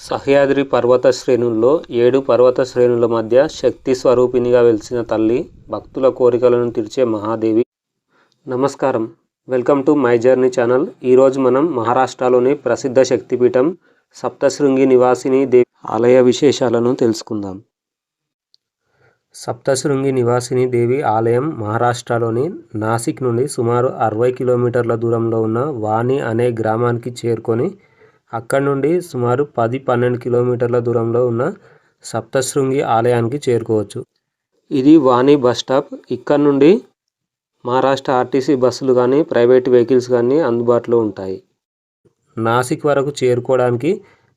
సహ్యాద్రి పర్వత శ్రేణుల్లో 7 పర్వత శ్రేణుల మధ్య శక్తి స్వరూపిణిగా వెలిసిన తల్లి, భక్తుల కోరికలను తీర్చే మహాదేవి. నమస్కారం, welcome to my journey channel. ఈరోజు మనం మహారాష్ట్రలోని ప్రసిద్ధ శక్తిపీఠం సప్తశృంగి నివాసిని దేవి ఆలయ విశేషాలను తెలుసుకుందాం. సప్తశృంగి నివాసిని దేవి ఆలయం మహారాష్ట్రలోని నాసిక్ నుండి సుమారు 60 కిలోమీటర్ల దూరంలో ఉన్న వాణి అనే గ్రామానికి చేరుకొని అక్కడి నుండి సుమారు 10-12 కిలోమీటర్ల దూరంలో ఉన్న సప్తశృంగి ఆలయానికి చేరుకోవచ్చు. ఇది వాణి బస్ స్టాప్. ఇక్కడ నుండి మహారాష్ట్ర ఆర్టీసీ బస్సులు కానీ ప్రైవేట్ వెహికల్స్ కానీ అందుబాటులో ఉంటాయి. నాసిక్ వరకు చేరుకోవడానికి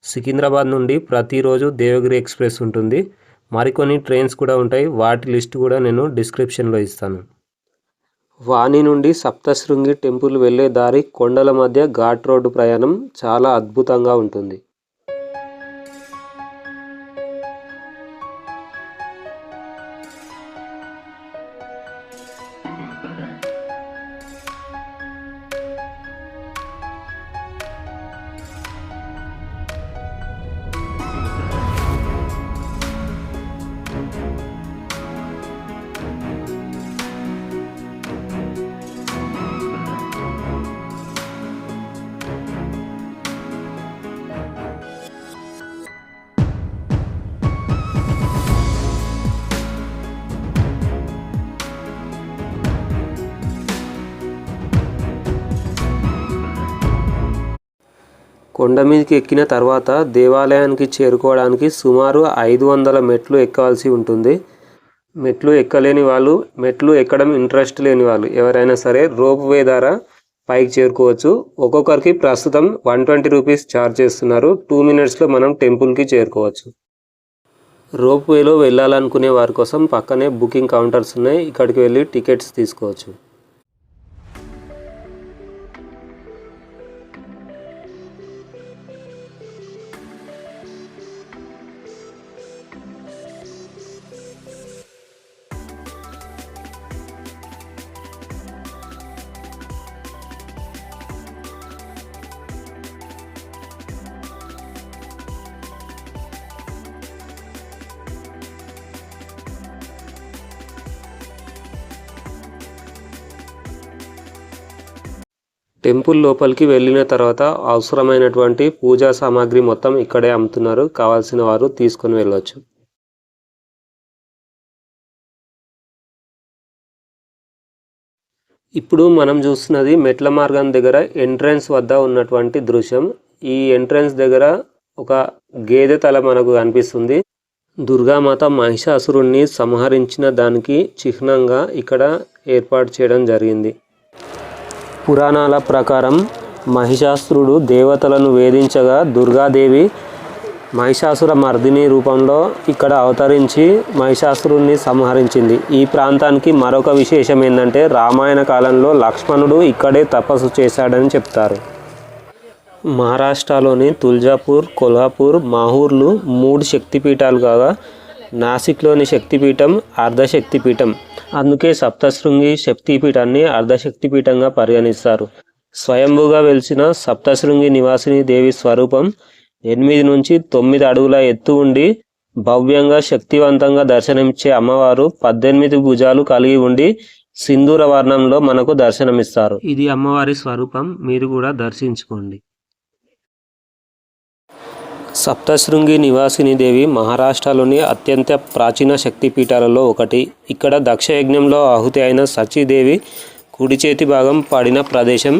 సికింద్రాబాద్ నుండి ప్రతిరోజు దేవగిరి ఎక్స్ప్రెస్ ఉంటుంది. మరికొన్ని ట్రైన్స్ కూడా ఉంటాయి. వాటి లిస్ట్ కూడా నేను డిస్క్రిప్షన్లో ఇస్తాను. వాణి నుండి సప్తశృంగి టెంపుల్ వెళ్ళే దారి కొండల మధ్య ఘాట్ రోడ్డు ప్రయాణం చాలా అద్భుతంగా ఉంటుంది. కొండ మీదకి ఎక్కిన తర్వాత దేవాలయానికి చేరుకోవడానికి సుమారు 500 మెట్లు ఎక్కవలసి ఉంటుంది. మెట్లు ఎక్కలేని వాళ్ళు, మెట్లు ఎక్కడం ఇంట్రెస్ట్ లేని వాళ్ళు ఎవరైనా సరే రోప్ వే ద్వారా పైకి చేరుకోవచ్చు. ఒక్కొక్కరికి ప్రస్తుతం 120 రూపీస్ ఛార్జ్ చేస్తున్నారు. 2 మినిట్స్లో మనం టెంపుల్కి చేరుకోవచ్చు. రోప్ వేలో వెళ్ళాలనుకునే వారి కోసం పక్కనే బుకింగ్ కౌంటర్స్ ఉన్నాయి. ఇక్కడికి వెళ్ళి టికెట్స్ తీసుకోవచ్చు. టెంపుల్ లోపలికి వెళ్ళిన తర్వాత అవసరమైనటువంటి పూజా సామాగ్రి మొత్తం ఇక్కడే అమ్ముతున్నారు. కావాల్సిన వారు తీసుకొని వెళ్ళవచ్చు. ఇప్పుడు మనం చూస్తున్నది మెట్ల మార్గం దగ్గర ఎంట్రన్స్ వద్ద ఉన్నటువంటి దృశ్యం. ఈ ఎంట్రన్స్ దగ్గర ఒక గేదె తల మనకు కనిపిస్తుంది. దుర్గామాత మహిషాసురుణ్ణి సంహరించిన దానికి చిహ్నంగా ఇక్కడ ఏర్పాటు చేయడం జరిగింది. పురాణాల ప్రకారం మహిషాసురుడు దేవతలను వేధించగా దుర్గాదేవి మహిషాసుర మర్దిని రూపంలో ఇక్కడ అవతరించి మహిషాసురుణ్ణి సంహరించింది. ఈ ప్రాంతానికి మరొక విశేషం ఏంటంటే రామాయణ కాలంలో లక్ష్మణుడు ఇక్కడే తపస్సు చేశాడని చెప్తారు. మహారాష్ట్రలోని తుల్జాపూర్, కొల్హాపూర్, మాహూర్లు 3 శక్తిపీఠాలు కాగా నాసిక్లోని శక్తిపీఠం అర్ధశక్తిపీఠం. అందుకే సప్తశృంగి శక్తిపీఠాన్ని అర్ధశక్తిపీఠంగా పరిగణిస్తారు. స్వయంభూగా వెలిసిన సప్తశృంగి నివాసిని దేవి స్వరూపం 8 నుంచి 9 అడుగుల ఎత్తు ఉండి భవ్యంగా శక్తివంతంగా దర్శనమిచ్చే అమ్మవారు 18 భుజాలు కలిగి ఉండి సింధూర వర్ణంలో మనకు దర్శనమిస్తారు. ఇది అమ్మవారి స్వరూపం. మీరు కూడా దర్శించుకోండి. సప్తశృంగి నివాసిని దేవి మహారాష్ట్రలోని అత్యంత ప్రాచీన శక్తిపీఠాలలో ఒకటి. ఇక్కడ దక్షయజ్ఞంలో ఆహుతి అయిన సచీదేవి కుడి చేతి భాగం పడిన ప్రదేశం.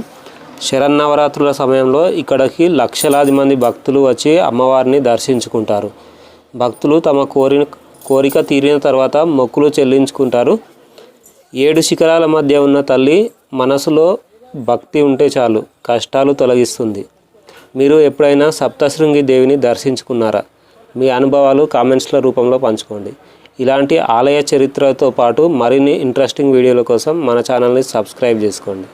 శరన్నవరాత్రుల సమయంలో ఇక్కడికి లక్షలాది మంది భక్తులు వచ్చి అమ్మవారిని దర్శించుకుంటారు. భక్తులు తమ కోరిక తీరిన తర్వాత మొక్కులు చెల్లించుకుంటారు. 7 శిఖరాల మధ్య ఉన్న తల్లి మనసులో భక్తి ఉంటే చాలు కష్టాలు తొలగిస్తుంది. మీరు ఎప్పుడైనా సప్తశృంగి దేవిని దర్శించుకున్నారా? మీ అనుభవాలు కామెంట్స్ల రూపంలో పంచుకోండి. ఇలాంటి ఆలయ చరిత్రతో పాటు మరిన్ని ఇంట్రెస్టింగ్ వీడియోల కోసం మన ఛానల్ని సబ్స్క్రైబ్ చేసుకోండి.